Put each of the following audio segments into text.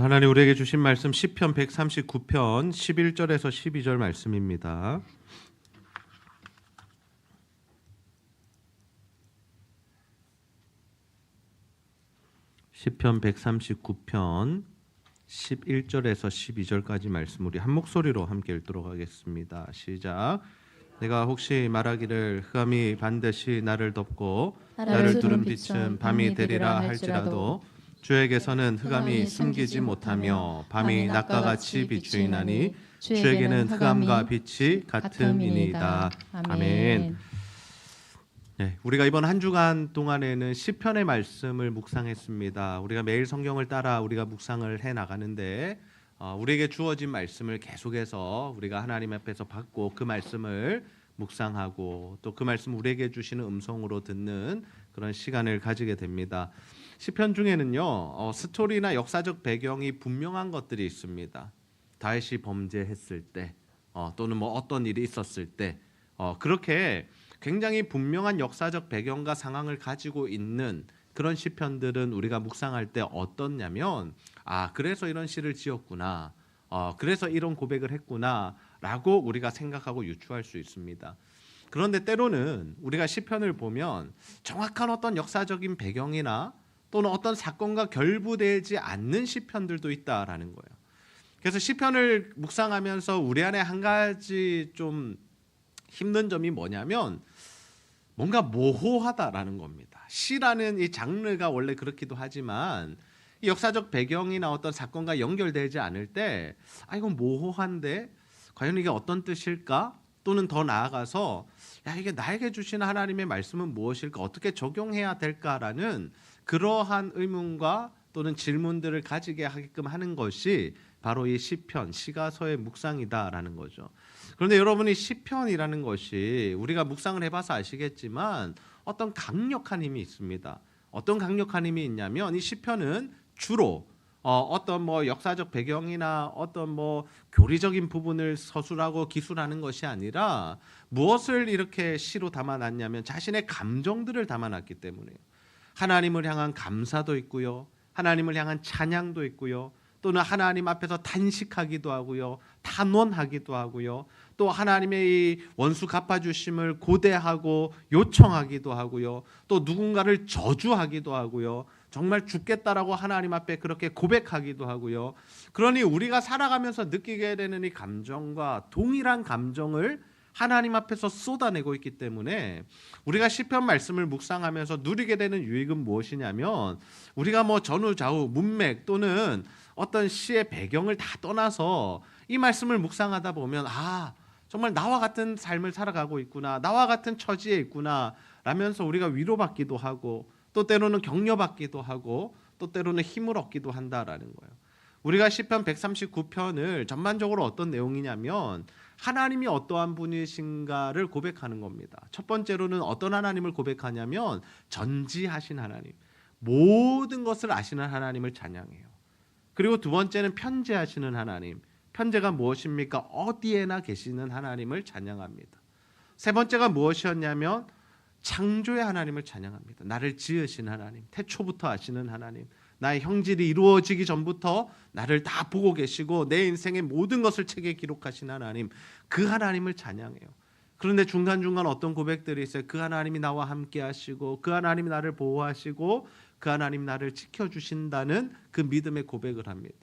하나님 우리에게 주신 말씀 시편 139편 11절에서 12절 말씀입니다. 시편 139편 11절에서 12절까지 말씀 우리 한 목소리로 함께 읽도록 하겠습니다. 시작. 내가 혹시 말하기를 흑암이 반드시 나를 덮고 나를 두른 빛은 밤이 되리라 할지라도 주에게서는 흑암이 숨기지 못하며 밤이 낮과 같이 비추이나니 주에게는 흑암과 빛이 같음이니이다. 아멘. 네, 우리가 이번 한 주간 동안에는 시편의 말씀을 묵상했습니다. 우리가 매일 성경을 따라 우리가 묵상을 해 나가는데 우리에게 주어진 말씀을 계속해서 우리가 하나님 앞에서 받고 그 말씀을 묵상하고 또 그 말씀 우리에게 주시는 음성으로 듣는 그런 시간을 가지게 됩니다. 시편 중에는요 스토리나 역사적 배경이 분명한 것들이 있습니다. 다윗이 범죄했을 때 또는 뭐 어떤 일이 있었을 때 그렇게 굉장히 분명한 역사적 배경과 상황을 가지고 있는 그런 시편들은 우리가 묵상할 때 어떻냐면 그래서 이런 시를 지었구나, 그래서 이런 고백을 했구나 라고 우리가 생각하고 유추할 수 있습니다. 그런데 때로는 우리가 시편을 보면 정확한 어떤 역사적인 배경이나 또는 어떤 사건과 결부되지 않는 시편들도 있다라는 거예요. 그래서 시편을 묵상하면서 우리 안에 한 가지 좀 힘든 점이 뭐냐면 뭔가 모호하다라는 겁니다. 시라는 이 장르가 원래 그렇기도 하지만 이 역사적 배경이나 어떤 사건과 연결되지 않을 때 이건 모호한데 과연 이게 어떤 뜻일까? 또는 더 나아가서 이게 나에게 주신 하나님의 말씀은 무엇일까? 어떻게 적용해야 될까라는 그러한 의문과 또는 질문들을 가지게 하게끔 하는 것이 바로 이 시편, 시가서의 묵상이다라는 거죠. 그런데 여러분이 시편이라는 것이 우리가 묵상을 해봐서 아시겠지만 어떤 강력한 힘이 있습니다. 어떤 강력한 힘이 있냐면 이 시편은 주로 어떤 뭐 역사적 배경이나 어떤 뭐 교리적인 부분을 서술하고 기술하는 것이 아니라 무엇을 이렇게 시로 담아놨냐면 자신의 감정들을 담아놨기 때문에요. 하나님을 향한 감사도 있고요, 하나님을 향한 찬양도 있고요, 또는 하나님 앞에서 단식하기도 하고요, 탄원하기도 하고요, 또 하나님의 이 원수 갚아주심을 고대하고 요청하기도 하고요, 또 누군가를 저주하기도 하고요, 정말 죽겠다라고 하나님 앞에 그렇게 고백하기도 하고요. 그러니 우리가 살아가면서 느끼게 되는 이 감정과 동일한 감정을 하나님 앞에서 쏟아내고 있기 때문에 우리가 시편 말씀을 묵상하면서 누리게 되는 유익은 무엇이냐면 우리가 뭐 전후좌우 문맥 또는 어떤 시의 배경을 다 떠나서 이 말씀을 묵상하다 보면 정말 나와 같은 삶을 살아가고 있구나, 나와 같은 처지에 있구나 라면서 우리가 위로받기도 하고 또 때로는 격려받기도 하고 또 때로는 힘을 얻기도 한다라는 거예요. 우리가 시편 139편을 전반적으로 어떤 내용이냐면 하나님이 어떠한 분이신가를 고백하는 겁니다. 첫 번째로는 어떤 하나님을 고백하냐면 전지하신 하나님, 모든 것을 아시는 하나님을 찬양해요. 그리고 두 번째는 편재하시는 하나님, 편재가 무엇입니까? 어디에나 계시는 하나님을 찬양합니다. 세 번째가 무엇이었냐면 창조의 하나님을 찬양합니다. 나를 지으신 하나님, 태초부터 아시는 하나님, 나의 형질이 이루어지기 전부터 나를 다 보고 계시고 내 인생의 모든 것을 책에 기록하신 하나님, 그 하나님을 찬양해요. 그런데 중간중간 어떤 고백들이 있어요. 그 하나님이 나와 함께 하시고 그 하나님이 나를 보호하시고 그 하나님 나를 지켜주신다는 그 믿음의 고백을 합니다.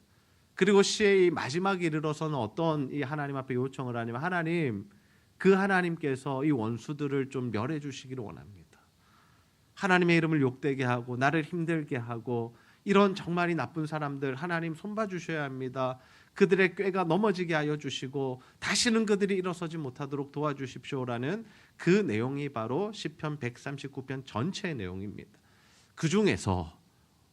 그리고 시의 마지막에 이르러서는 어떤 이 하나님 앞에 요청을 하냐면 하나님, 그 하나님께서 이 원수들을 좀 멸해 주시기를 원합니다. 하나님의 이름을 욕되게 하고 나를 힘들게 하고 이런 정말이 나쁜 사람들 하나님 손봐 주셔야 합니다. 그들의 꾀가 넘어지게 하여 주시고 다시는 그들이 일어서지 못하도록 도와주십시오라는 그 내용이 바로 시편 139편 전체의 내용입니다. 그 중에서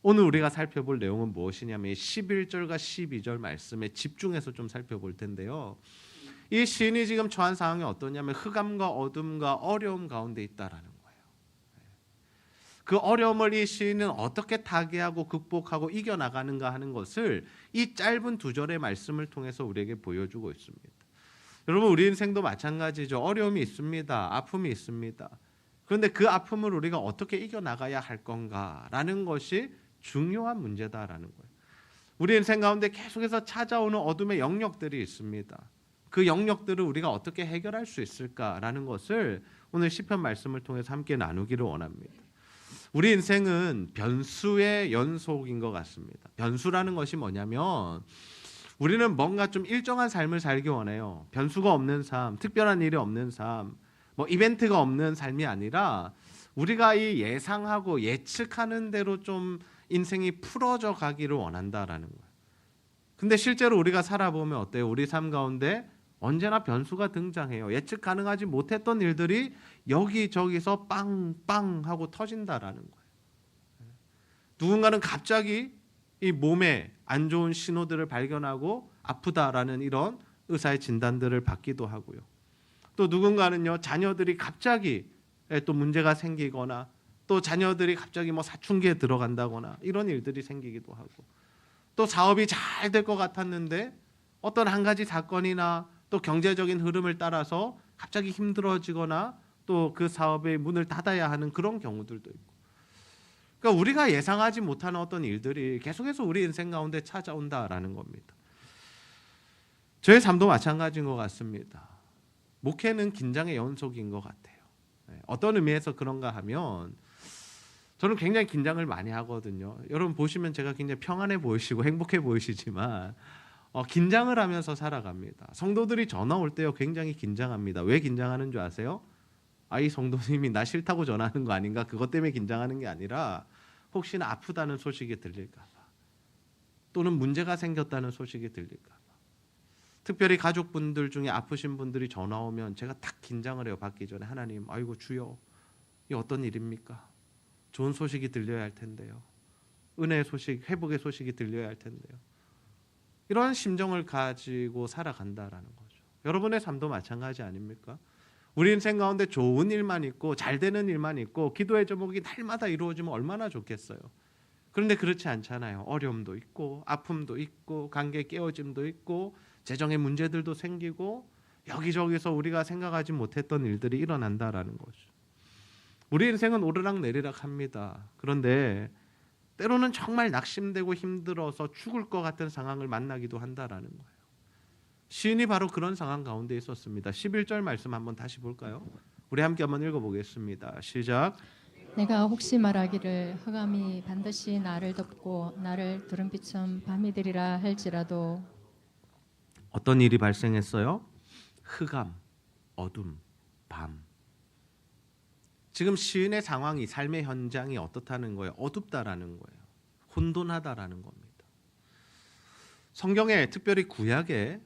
오늘 우리가 살펴볼 내용은 무엇이냐면 11절과 12절 말씀에 집중해서 좀 살펴볼 텐데요. 이 시인이 지금 처한 상황이 어떠냐면 흑암과 어둠과 어려움 가운데 있다라는 거예요. 그 어려움을 이 시인은 어떻게 타개하고 극복하고 이겨나가는가 하는 것을 이 짧은 두 절의 말씀을 통해서 우리에게 보여주고 있습니다. 여러분, 우리 인생도 마찬가지죠. 어려움이 있습니다. 아픔이 있습니다. 그런데 그 아픔을 우리가 어떻게 이겨나가야 할 건가라는 것이 중요한 문제다라는 거예요. 우리 인생 가운데 계속해서 찾아오는 어둠의 영역들이 있습니다. 그 영역들을 우리가 어떻게 해결할 수 있을까라는 것을 오늘 시편 말씀을 통해서 함께 나누기를 원합니다. 우리 인생은 변수의 연속인 것 같습니다. 변수라는 것이 뭐냐면 우리는 뭔가 좀 일정한 삶을 살기 원해요. 변수가 없는 삶, 특별한 일이 없는 삶, 뭐 이벤트가 없는 삶이 아니라 우리가 이 예상하고 예측하는 대로 좀 인생이 풀어져 가기를 원한다라는 거예요. 근데 실제로 우리가 살아보면 어때요? 우리 삶 가운데 언제나 변수가 등장해요. 예측 가능하지 못했던 일들이 여기저기서 빵빵 하고 터진다라는 거예요. 누군가는 갑자기 이 몸에 안 좋은 신호들을 발견하고 아프다라는 이런 의사의 진단들을 받기도 하고요. 또 누군가는요, 자녀들이 갑자기 또 문제가 생기거나 또 자녀들이 갑자기 뭐 사춘기에 들어간다거나 이런 일들이 생기기도 하고, 또 사업이 잘 될 것 같았는데 어떤 한 가지 사건이나 또 경제적인 흐름을 따라서 갑자기 힘들어지거나 또 그 사업의 문을 닫아야 하는 그런 경우들도 있고, 그러니까 우리가 예상하지 못하는 어떤 일들이 계속해서 우리 인생 가운데 찾아온다라는 겁니다. 저의 삶도 마찬가지인 것 같습니다. 목회는 긴장의 연속인 것 같아요. 어떤 의미에서 그런가 하면 저는 굉장히 긴장을 많이 하거든요. 여러분 보시면 제가 굉장히 평안해 보이시고 행복해 보이시지만 긴장을 하면서 살아갑니다. 성도들이 전화 올 때요 굉장히 긴장합니다. 왜 긴장하는 줄 아세요? 이 성도님이 나 싫다고 전화하는 거 아닌가, 그것 때문에 긴장하는 게 아니라 혹시나 아프다는 소식이 들릴까 봐, 또는 문제가 생겼다는 소식이 들릴까 봐. 특별히 가족분들 중에 아프신 분들이 전화 오면 제가 딱 긴장을 해요. 받기 전에 하나님, 아이고 주여, 이 어떤 일입니까? 좋은 소식이 들려야 할 텐데요. 은혜의 소식, 회복의 소식이 들려야 할 텐데요. 이런 심정을 가지고 살아간다라는 거죠. 여러분의 삶도 마찬가지 아닙니까? 우리 인생 가운데 좋은 일만 있고 잘 되는 일만 있고 기도의 제목이 날마다 이루어지면 얼마나 좋겠어요. 그런데 그렇지 않잖아요. 어려움도 있고 아픔도 있고 관계 깨어짐도 있고 재정의 문제들도 생기고 여기저기서 우리가 생각하지 못했던 일들이 일어난다라는 거죠. 우리 인생은 오르락내리락 합니다. 그런데 때로는 정말 낙심되고 힘들어서 죽을 것 같은 상황을 만나기도 한다라는 거예요. 시인이 바로 그런 상황 가운데 있었습니다. 11절 말씀 한번 다시 볼까요? 우리 함께 한번 읽어보겠습니다. 시작. 내가 혹시 말하기를 흑암이 반드시 나를 덮고 나를 두른빛처럼 밤이 되리라 할지라도. 어떤 일이 발생했어요? 흑암, 어둠, 밤. 지금 시인의 상황이, 삶의 현장이 어떻다는 거예요? 어둡다라는 거예요. 혼돈하다라는 겁니다. 성경에, 특별히 구약에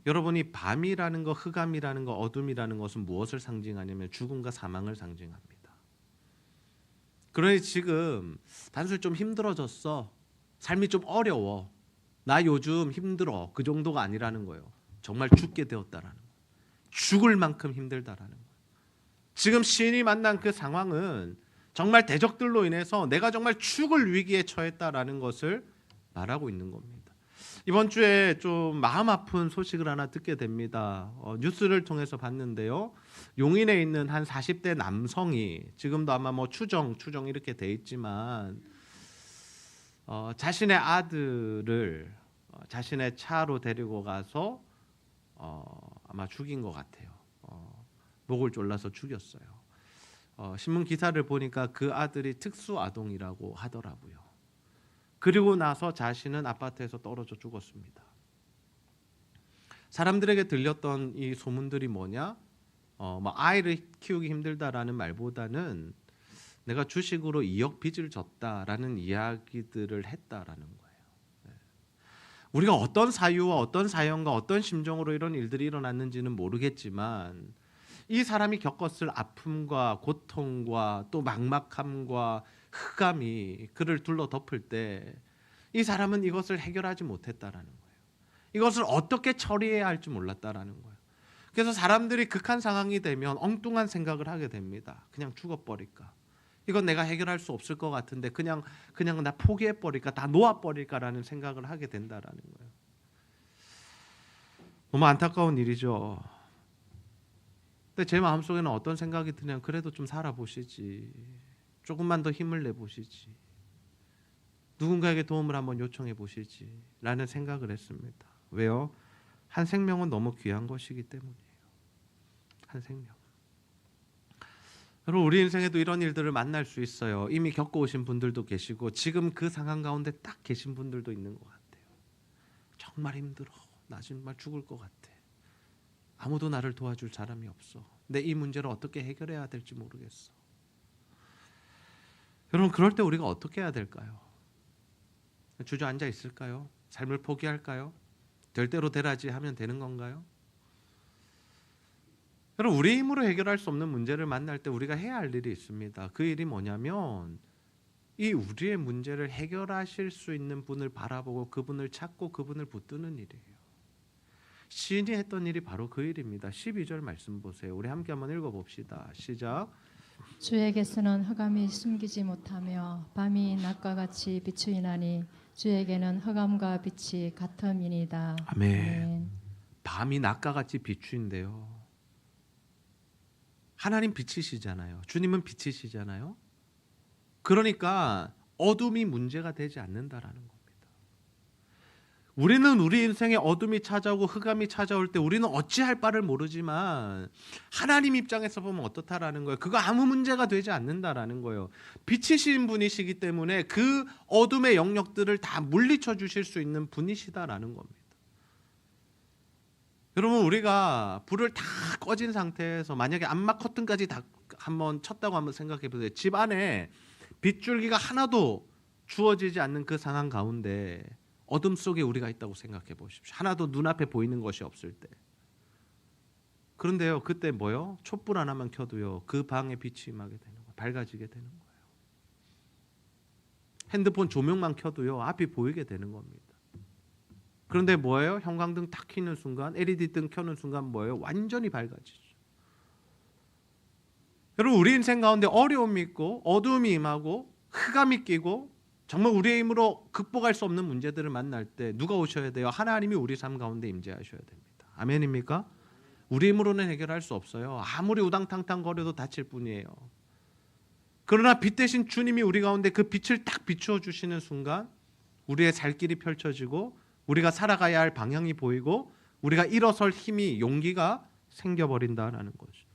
여러분이 밤이라는 거, 흑암이라는 거, 어둠이라는 것은 무엇을 상징하냐면 죽음과 사망을 상징합니다. 그러니 지금 단순히 좀 힘들어졌어, 삶이 좀 어려워, 나 요즘 힘들어, 그 정도가 아니라는 거예요. 정말 죽게 되었다라는 거예요. 죽을 만큼 힘들다라는 거예요. 지금 시인이 만난 그 상황은 정말 대적들로 인해서 내가 정말 죽을 위기에 처했다라는 것을 말하고 있는 겁니다. 이번 주에 좀 마음 아픈 소식을 하나 듣게 됩니다. 뉴스를 통해서 봤는데요. 용인에 있는 한 40대 남성이, 지금도 아마 뭐 추정 이렇게 돼 있지만 자신의 아들을 자신의 차로 데리고 가서 아마 죽인 것 같아요. 목을 졸라서 죽였어요. 신문 기사를 보니까 그 아들이 특수아동이라고 하더라고요. 그리고 나서 자신은 아파트에서 떨어져 죽었습니다. 사람들에게 들렸던 이 소문들이 뭐냐? 아이를 키우기 힘들다라는 말보다는 내가 주식으로 2억 빚을 졌다라는 이야기들을 했다라는 거예요. 우리가 어떤 사유와 어떤 사연과 어떤 심정으로 이런 일들이 일어났는지는 모르겠지만 이 사람이 겪었을 아픔과 고통과 또 막막함과 흑암이 그를 둘러 덮을 때 이 사람은 이것을 해결하지 못했다라는 거예요. 이것을 어떻게 처리해야 할지 몰랐다라는 거예요. 그래서 사람들이 극한 상황이 되면 엉뚱한 생각을 하게 됩니다. 그냥 죽어버릴까? 이건 내가 해결할 수 없을 것 같은데 그냥 나 포기해버릴까? 다 놓아버릴까라는 생각을 하게 된다라는 거예요. 너무 안타까운 일이죠. 근데 제 마음속에는 어떤 생각이 드냐면 그래도 좀 살아보시지. 조금만 더 힘을 내보시지. 누군가에게 도움을 한번 요청해 보시지라는 생각을 했습니다. 왜요? 한 생명은 너무 귀한 것이기 때문이에요. 한 생명. 여러분, 우리 인생에도 이런 일들을 만날 수 있어요. 이미 겪어오신 분들도 계시고 지금 그 상황 가운데 딱 계신 분들도 있는 것 같아요. 정말 힘들어. 나 정말 죽을 것 같아. 아무도 나를 도와줄 사람이 없어. 근데 이 문제를 어떻게 해결해야 될지 모르겠어. 여러분, 그럴 때 우리가 어떻게 해야 될까요? 주저앉아 있을까요? 삶을 포기할까요? 될 대로 되라지 하면 되는 건가요? 여러분, 우리 힘으로 해결할 수 없는 문제를 만날 때 우리가 해야 할 일이 있습니다. 그 일이 뭐냐면 이 우리의 문제를 해결하실 수 있는 분을 바라보고 그분을 찾고 그분을 붙드는 일이에요. 시인이 했던 일이 바로 그 일입니다. 12절 말씀 보세요. 우리 함께 한번 읽어봅시다. 시작. 주에게서는 흑암이 숨기지 못하며 밤이 낮과 같이 비추이나니 주에게는 흑암과 빛이 같음이니이다. 아멘. 밤이 낮과 같이 비추인데요. 하나님 빛이시잖아요. 주님은 빛이시잖아요. 그러니까 어둠이 문제가 되지 않는다라는 겁니다. 우리는 우리 인생에 어둠이 찾아오고 흑암이 찾아올 때 우리는 어찌할 바를 모르지만 하나님 입장에서 보면 어떻다라는 거예요. 그거 아무 문제가 되지 않는다라는 거예요. 빛이신 분이시기 때문에 그 어둠의 영역들을 다 물리쳐 주실 수 있는 분이시다라는 겁니다. 여러분, 우리가 불을 다 꺼진 상태에서 만약에 암막 커튼까지 다 한번 쳤다고 한번 생각해 보세요. 집 안에 빗줄기가 하나도 주어지지 않는 그 상황 가운데 어둠 속에 우리가 있다고 생각해 보십시오. 하나도 눈앞에 보이는 것이 없을 때. 그런데요, 그때 뭐요? 촛불 하나만 켜도요, 그 방에 빛이 임하게 되는 거예요. 밝아지게 되는 거예요. 핸드폰 조명만 켜도요, 앞이 보이게 되는 겁니다. 그런데 뭐예요? 형광등 딱 켜는 순간, LED 등 켜는 순간 뭐예요? 완전히 밝아지죠. 여러분, 우리 인생 가운데 어려움이 있고 어두움이 임하고 흑암이 끼고 정말 우리의 힘으로 극복할 수 없는 문제들을 만날 때 누가 오셔야 돼요? 하나님이 우리 삶 가운데 임재하셔야 됩니다. 아멘입니까? 우리 힘으로는 해결할 수 없어요. 아무리 우당탕탕 거려도 다칠 뿐이에요. 그러나 빛 대신 주님이 우리 가운데 그 빛을 딱 비추어 주시는 순간 우리의 살 길이 펼쳐지고 우리가 살아가야 할 방향이 보이고 우리가 일어설 힘이, 용기가 생겨버린다라는 거죠.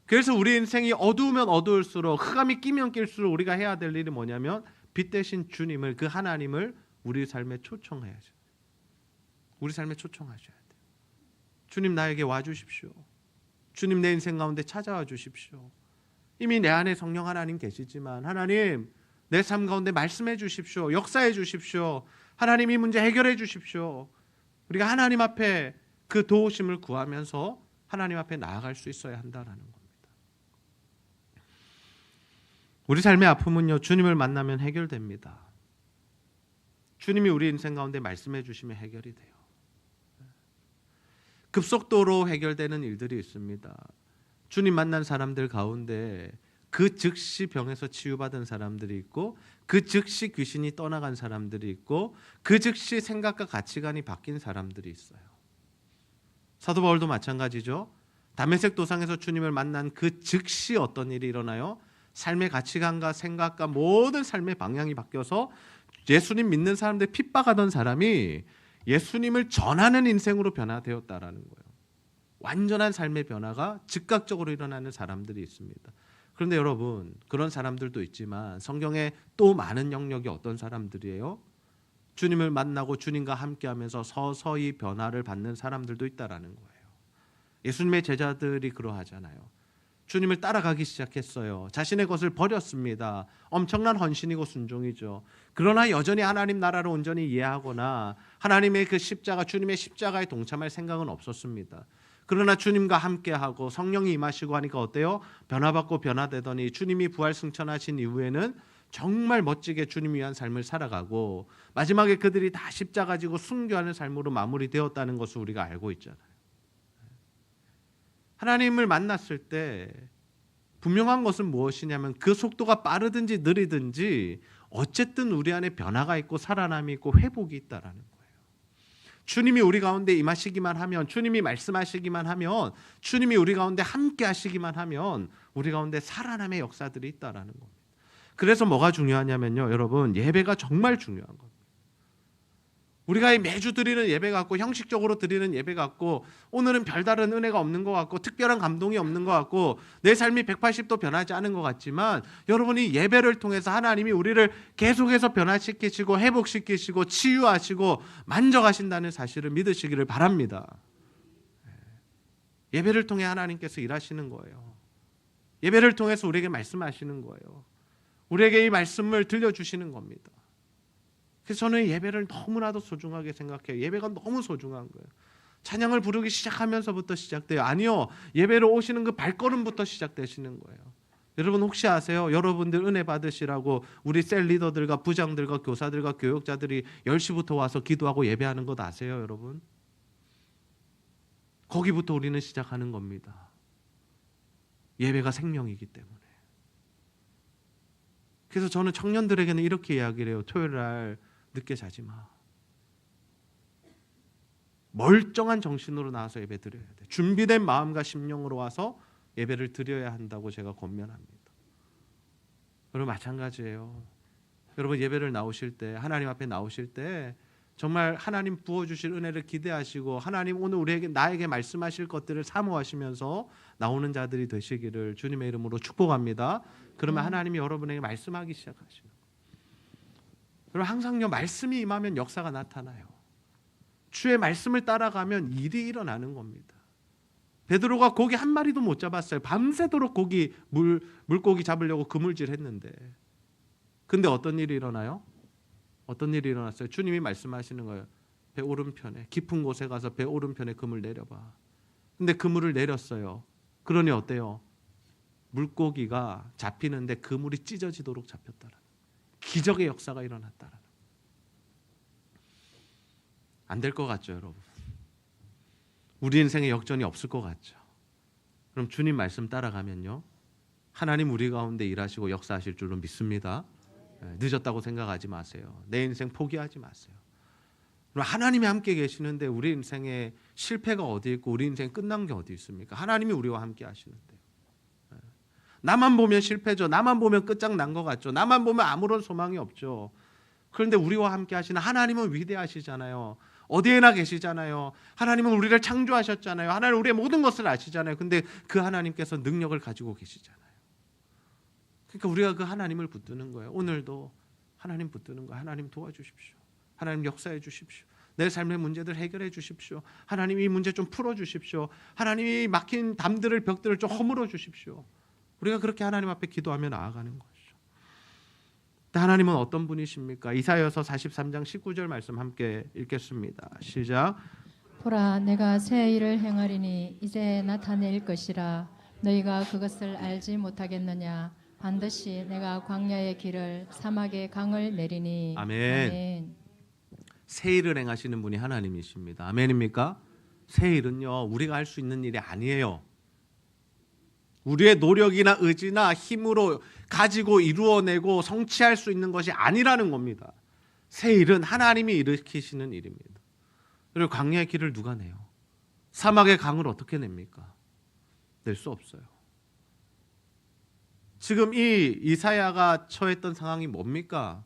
그래서 우리 인생이 어두우면 어두울수록, 흑암이 끼면 낄수록 우리가 해야 될 일이 뭐냐면 빛 대신 주님을, 그 하나님을 우리 삶에 초청해야죠. 우리 삶에 초청하셔야 돼요. 주님, 나에게 와주십시오. 주님, 내 인생 가운데 찾아와 주십시오. 이미 내 안에 성령 하나님 계시지만 하나님, 내 삶 가운데 말씀해 주십시오. 역사해 주십시오. 하나님, 이 문제 해결해 주십시오. 우리가 하나님 앞에 그 도우심을 구하면서 하나님 앞에 나아갈 수 있어야 한다라는 겁니다. 우리 삶의 아픔은요, 주님을 만나면 해결됩니다. 주님이 우리 인생 가운데 말씀해 주시면 해결이 돼요. 급속도로 해결되는 일들이 있습니다. 주님 만난 사람들 가운데 그 즉시 병에서 치유받은 사람들이 있고, 그 즉시 귀신이 떠나간 사람들이 있고, 그 즉시 생각과 가치관이 바뀐 사람들이 있어요. 사도 바울도 마찬가지죠. 다메섹 도상에서 주님을 만난 그 즉시 어떤 일이 일어나요? 삶의 가치관과 생각과 모든 삶의 방향이 바뀌어서 예수님 믿는 사람들 핍박하던 사람이 예수님을 전하는 인생으로 변화되었다라는 거예요. 완전한 삶의 변화가 즉각적으로 일어나는 사람들이 있습니다. 그런데 여러분, 그런 사람들도 있지만 성경에 또 많은 영역이 어떤 사람들이에요? 주님을 만나고 주님과 함께하면서 서서히 변화를 받는 사람들도 있다라는 거예요. 예수님의 제자들이 그러하잖아요. 주님을 따라가기 시작했어요. 자신의 것을 버렸습니다. 엄청난 헌신이고 순종이죠. 그러나 여전히 하나님 나라를 온전히 이해하거나 하나님의 그 십자가, 주님의 십자가에 동참할 생각은 없었습니다. 그러나 주님과 함께하고 성령이 임하시고 하니까 어때요? 변화받고 변화되더니 주님이 부활 승천하신 이후에는 정말 멋지게 주님 위한 삶을 살아가고 마지막에 그들이 다 십자가 지고 순교하는 삶으로 마무리되었다는 것을 우리가 알고 있잖아요. 하나님을 만났을 때 분명한 것은 무엇이냐면 그 속도가 빠르든지 느리든지 어쨌든 우리 안에 변화가 있고 살아남이 있고 회복이 있다라는 거예요. 주님이 우리 가운데 임하시기만 하면, 주님이 말씀하시기만 하면, 주님이 우리 가운데 함께 하시기만 하면 우리 가운데 살아남의 역사들이 있다라는 겁니다. 그래서 뭐가 중요하냐면요, 여러분, 예배가 정말 중요한 겁니다. 우리가 이 매주 드리는 예배 같고 형식적으로 드리는 예배 같고 오늘은 별다른 은혜가 없는 것 같고 특별한 감동이 없는 것 같고 내 삶이 180도 변하지 않은 것 같지만 여러분이 예배를 통해서 하나님이 우리를 계속해서 변화시키시고 회복시키시고 치유하시고 만져가신다는 사실을 믿으시기를 바랍니다. 예배를 통해 하나님께서 일하시는 거예요. 예배를 통해서 우리에게 말씀하시는 거예요. 우리에게 이 말씀을 들려주시는 겁니다. 그래서 저는 예배를 너무나도 소중하게 생각해요. 예배가 너무 소중한 거예요. 찬양을 부르기 시작하면서부터 시작돼요. 아니요, 예배로 오시는 그 발걸음부터 시작되시는 거예요. 여러분 혹시 아세요? 여러분들 은혜 받으시라고 우리 셀 리더들과 부장들과 교사들과 교육자들이 10시부터 와서 기도하고 예배하는 것 아세요, 여러분? 거기부터 우리는 시작하는 겁니다. 예배가 생명이기 때문에. 그래서 저는 청년들에게는 이렇게 이야기를 해요. 토요일 날 늦게 자지 마. 멀쩡한 정신으로 나와서 예배 드려야 돼. 준비된 마음과 심령으로 와서 예배를 드려야 한다고 제가 권면합니다. 여러분 마찬가지예요. 여러분 예배를 나오실 때, 하나님 앞에 나오실 때 정말 하나님 부어주실 은혜를 기대하시고 하나님 오늘 우리에게 나에게 말씀하실 것들을 사모하시면서 나오는 자들이 되시기를 주님의 이름으로 축복합니다. 그러면 하나님이 여러분에게 말씀하기 시작하시는 거예요. 여러분 항상요, 말씀이 임하면 역사가 나타나요. 주의 말씀을 따라가면 일이 일어나는 겁니다. 베드로가 고기 한 마리도 못 잡았어요. 밤새도록 물고기 잡으려고 그물질했는데, 근데 어떤 일이 일어나요? 어떤 일이 일어났어요? 주님이 말씀하시는 거예요. 배 오른편에, 깊은 곳에 가서 배 오른편에 그물 내려봐. 근데 그물을 내렸어요. 그러니 어때요? 물고기가 잡히는데 그물이 찢어지도록 잡혔다라는, 기적의 역사가 일어났다라는. 안 될 것 같죠, 여러분? 우리 인생에 역전이 없을 것 같죠? 그럼 주님 말씀 따라가면요, 하나님 우리 가운데 일하시고 역사하실 줄로 믿습니다. 늦었다고 생각하지 마세요. 내 인생 포기하지 마세요. 그럼 하나님이 함께 계시는데 우리 인생에 실패가 어디 있고 우리 인생 끝난 게 어디 있습니까? 하나님이 우리와 함께 하시는데. 나만 보면 실패죠. 나만 보면 끝장난 것 같죠. 나만 보면 아무런 소망이 없죠. 그런데 우리와 함께 하시는 하나님은 위대하시잖아요. 어디에나 계시잖아요. 하나님은 우리를 창조하셨잖아요. 하나님 우리의 모든 것을 아시잖아요. 근데 그 하나님께서 능력을 가지고 계시잖아요. 그러니까 우리가 그 하나님을 붙드는 거예요. 오늘도 하나님 붙드는 거예요. 하나님 도와주십시오. 하나님 역사해 주십시오. 내 삶의 문제들 해결해 주십시오. 하나님 이 문제 좀 풀어 주십시오. 하나님 이 막힌 담들을 벽들을 좀 허물어 주십시오. 우리가 그렇게 하나님 앞에 기도하며 나아가는 것이죠. 하나님은 어떤 분이십니까? 이사야서 43장 19절 말씀 함께 읽겠습니다. 시작. 보라, 내가 새 일을 행하리니 이제 나타낼 것이라. 너희가 그것을 알지 못하겠느냐? 반드시 내가 광야의 길을 사막의 강을 내리니. 아멘. 아멘. 새 일을 행하시는 분이 하나님이십니다. 아멘입니까? 새 일은요, 우리가 할 수 있는 일이 아니에요. 우리의 노력이나 의지나 힘으로 가지고 이루어내고 성취할 수 있는 것이 아니라는 겁니다. 새 일은 하나님이 일으키시는 일입니다. 그리고 광야의 길을 누가 내요? 사막의 강을 어떻게 냅니까? 낼 수 없어요. 지금 이 이사야가 처했던 상황이 뭡니까?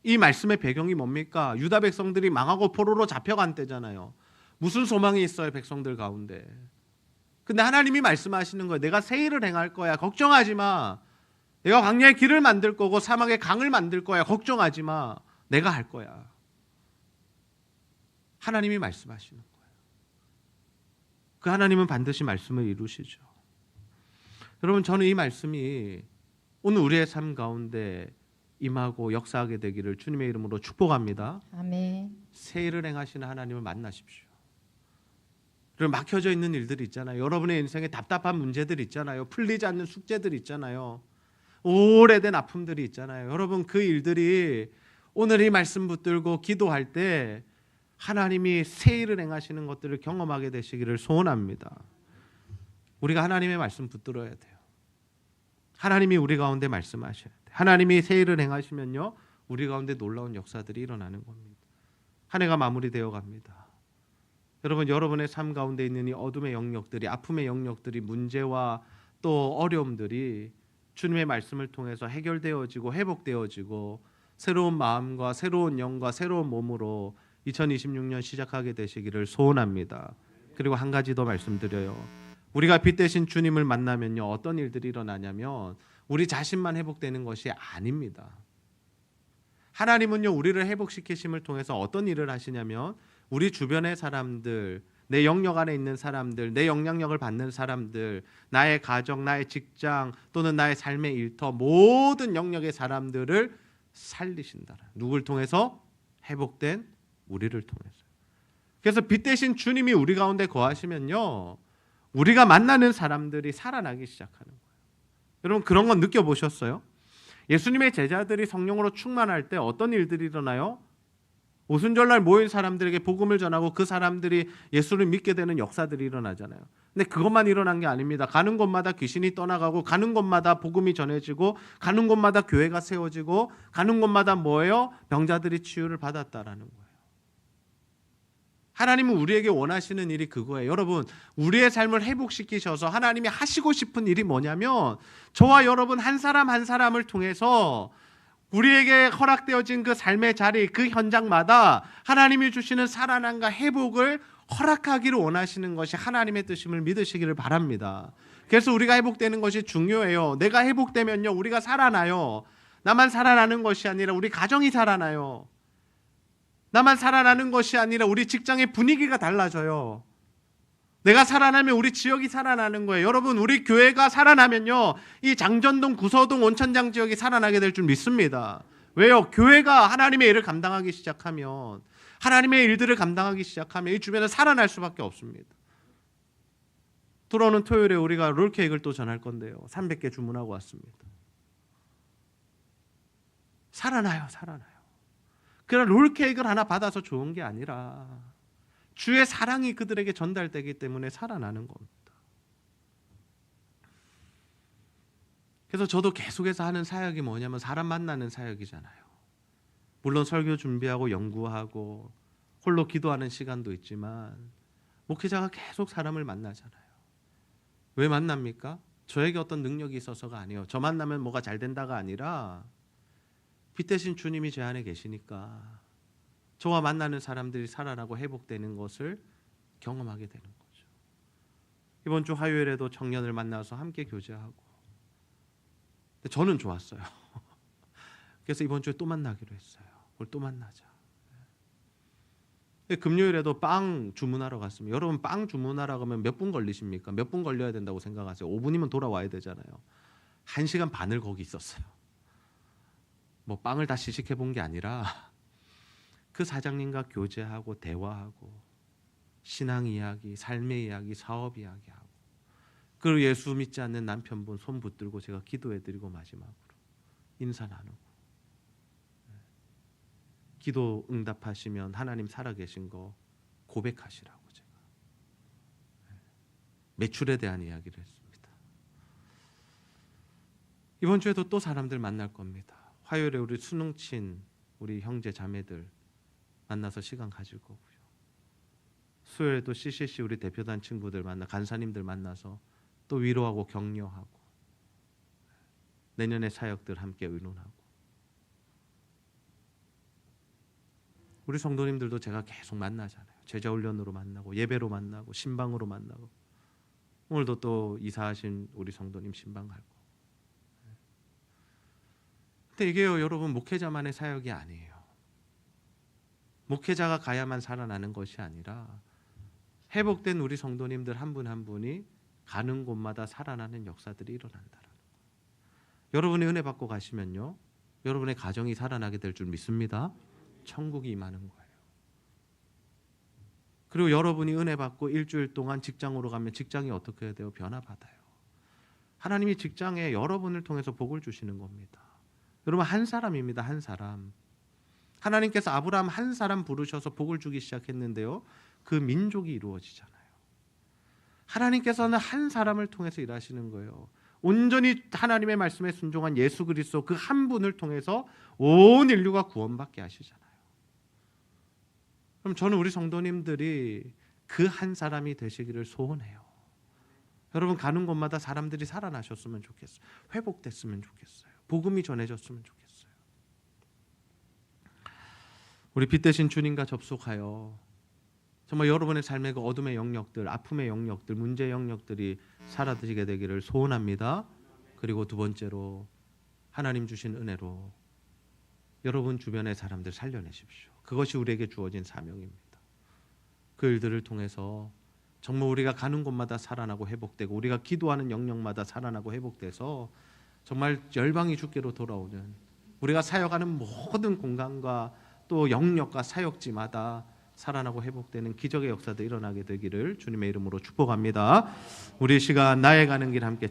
이 말씀의 배경이 뭡니까? 유다 백성들이 망하고 포로로 잡혀간 때잖아요. 무슨 소망이 있어요, 백성들 가운데? 근데 하나님이 말씀하시는 거예요. 내가 새 일을 행할 거야. 걱정하지 마. 내가 광야의 길을 만들 거고 사막의 강을 만들 거야. 걱정하지 마. 내가 할 거야. 하나님이 말씀하시는 거예요. 그 하나님은 반드시 말씀을 이루시죠. 여러분, 저는 이 말씀이 오늘 우리의 삶 가운데 임하고 역사하게 되기를 주님의 이름으로 축복합니다. 아멘. 새 일을 행하시는 하나님을 만나십시오. 그리고 막혀져 있는 일들이 있잖아요. 여러분의 인생에 답답한 문제들이 있잖아요. 풀리지 않는 숙제들이 있잖아요. 오래된 아픔들이 있잖아요. 여러분 그 일들이 오늘 이 말씀 붙들고 기도할 때 하나님이 새 일을 행하시는 것들을 경험하게 되시기를 소원합니다. 우리가 하나님의 말씀 붙들어야 돼요. 하나님이 우리 가운데 말씀하셔야 돼요. 하나님이 새 일을 행하시면요, 우리 가운데 놀라운 역사들이 일어나는 겁니다. 한 해가 마무리되어 갑니다. 여러분, 여러분의 삶 가운데 있는 이 어둠의 영역들이, 아픔의 영역들이, 문제와 또 어려움들이 주님의 말씀을 통해서 해결되어지고 회복되어지고 새로운 마음과 새로운 영과 새로운 몸으로 2026년 시작하게 되시기를 소원합니다. 그리고 한 가지 더 말씀드려요. 우리가 빛 대신 주님을 만나면요, 어떤 일들이 일어나냐면 우리 자신만 회복되는 것이 아닙니다. 하나님은요, 우리를 회복시키심을 통해서 어떤 일을 하시냐면 우리 주변의 사람들, 내 영역 안에 있는 사람들, 내 영향력을 받는 사람들, 나의 가정, 나의 직장 또는 나의 삶의 일터, 모든 영역의 사람들을 살리신다. 누굴 통해서? 회복된 우리를 통해서. 그래서 빛 대신 주님이 우리 가운데 거하시면요, 우리가 만나는 사람들이 살아나기 시작하는 거예요. 여러분, 그런 건 느껴보셨어요? 예수님의 제자들이 성령으로 충만할 때 어떤 일들이 일어나요? 오순절날 모인 사람들에게 복음을 전하고 그 사람들이 예수를 믿게 되는 역사들이 일어나잖아요. 근데 그것만 일어난 게 아닙니다. 가는 곳마다 귀신이 떠나가고, 가는 곳마다 복음이 전해지고, 가는 곳마다 교회가 세워지고, 가는 곳마다 뭐예요? 병자들이 치유를 받았다라는 거예요. 하나님은 우리에게 원하시는 일이 그거예요. 여러분, 우리의 삶을 회복시키셔서 하나님이 하시고 싶은 일이 뭐냐면, 저와 여러분 한 사람 한 사람을 통해서 우리에게 허락되어진 그 삶의 자리, 그 현장마다 하나님이 주시는 살아남과 회복을 허락하기를 원하시는 것이 하나님의 뜻임을 믿으시기를 바랍니다. 그래서 우리가 회복되는 것이 중요해요. 내가 회복되면요, 우리가 살아나요. 나만 살아나는 것이 아니라 우리 가정이 살아나요. 나만 살아나는 것이 아니라 우리 직장의 분위기가 달라져요. 내가 살아나면 우리 지역이 살아나는 거예요. 여러분, 우리 교회가 살아나면요, 이 장전동, 구서동, 온천장 지역이 살아나게 될 줄 믿습니다. 왜요? 교회가 하나님의 일을 감당하기 시작하면, 하나님의 일들을 감당하기 시작하면 이 주변에 살아날 수밖에 없습니다. 들어오는 토요일에 우리가 롤케이크를 또 전할 건데요, 300개 주문하고 왔습니다. 살아나요. 그런 롤케이크를 하나 받아서 좋은 게 아니라 주의 사랑이 그들에게 전달되기 때문에 살아나는 겁니다. 그래서 저도 계속해서 하는 사역이 뭐냐면 사람 만나는 사역이잖아요. 물론 설교 준비하고 연구하고 홀로 기도하는 시간도 있지만 목회자가 계속 사람을 만나잖아요. 왜 만납니까? 저에게 어떤 능력이 있어서가 아니에요. 저 만나면 뭐가 잘 된다가 아니라 빛 대신 주님이 제 안에 계시니까 저와 만나는 사람들이 살아나고 회복되는 것을 경험하게 되는 거죠. 이번 주 화요일에도 청년을 만나서 함께 교제하고, 근데 저는 좋았어요. 그래서 이번 주에 또 만나기로 했어요. 오늘 또 만나자. 금요일에도 빵 주문하러 갔습니다. 여러분, 빵 주문하러 가면 몇 분 걸리십니까? 몇 분 걸려야 된다고 생각하세요? 5분이면 돌아와야 되잖아요. 1시간 반을 거기 있었어요. 뭐 빵을 다 시식해 본 게 아니라 그 사장님과 교제하고 대화하고 신앙 이야기, 삶의 이야기, 사업 이야기하고, 그리고 예수 믿지 않는 남편분 손 붙들고 제가 기도해드리고 마지막으로 인사 나누고, 기도 응답하시면 하나님 살아계신 거 고백하시라고 제가 매출에 대한 이야기를 했습니다. 이번 주에도 또 사람들 만날 겁니다. 화요일에 우리 수능친 우리 형제 자매들 만나서 시간 가질 거고요. 수요일에도 CCC 우리 대표단 친구들 만나, 간사님들 만나서 또 위로하고 격려하고, 내년의 사역들 함께 의논하고, 우리 성도님들도 제가 계속 만나잖아요. 제자훈련으로 만나고, 예배로 만나고, 신방으로 만나고, 오늘도 또 이사하신 우리 성도님 신방 갈 거. 근데 이게요, 여러분, 목회자만의 사역이 아니에요. 목회자가 가야만 살아나는 것이 아니라 회복된 우리 성도님들 한 분 한 분이 가는 곳마다 살아나는 역사들이 일어난다는 거예요. 여러분이 은혜 받고 가시면요, 여러분의 가정이 살아나게 될 줄 믿습니다. 천국이 임하는 거예요. 그리고 여러분이 은혜 받고 일주일 동안 직장으로 가면 직장이 어떻게 해야 돼요? 변화받아요. 하나님이 직장에 여러분을 통해서 복을 주시는 겁니다. 여러분, 한 사람입니다. 한 사람. 하나님께서 아브라함 한 사람 부르셔서 복을 주기 시작했는데요, 그 민족이 이루어지잖아요. 하나님께서는 한 사람을 통해서 일하시는 거예요. 온전히 하나님의 말씀에 순종한 예수 그리스도 그 한 분을 통해서 온 인류가 구원받게 하시잖아요. 그럼 저는 우리 성도님들이 그 한 사람이 되시기를 소원해요. 여러분 가는 곳마다 사람들이 살아나셨으면 좋겠어요. 회복됐으면 좋겠어요. 복음이 전해졌으면 좋겠어요. 우리 빛 대신 주님과 접속하여 정말 여러분의 삶의 그 어둠의 영역들, 아픔의 영역들, 문제의 영역들이 사라지게 되기를 소원합니다. 그리고 두 번째로 하나님 주신 은혜로 여러분 주변의 사람들 살려내십시오. 그것이 우리에게 주어진 사명입니다. 그 일들을 통해서 정말 우리가 가는 곳마다 살아나고 회복되고 우리가 기도하는 영역마다 살아나고 회복돼서 정말 열방이 주께로 돌아오는, 우리가 사역하는 모든 공간과 또 영역과 사역지마다 살아나고 회복되는 기적의 역사도 일어나게 되기를 주님의 이름으로 축복합니다. 우리 시간 나의 가는 길 함께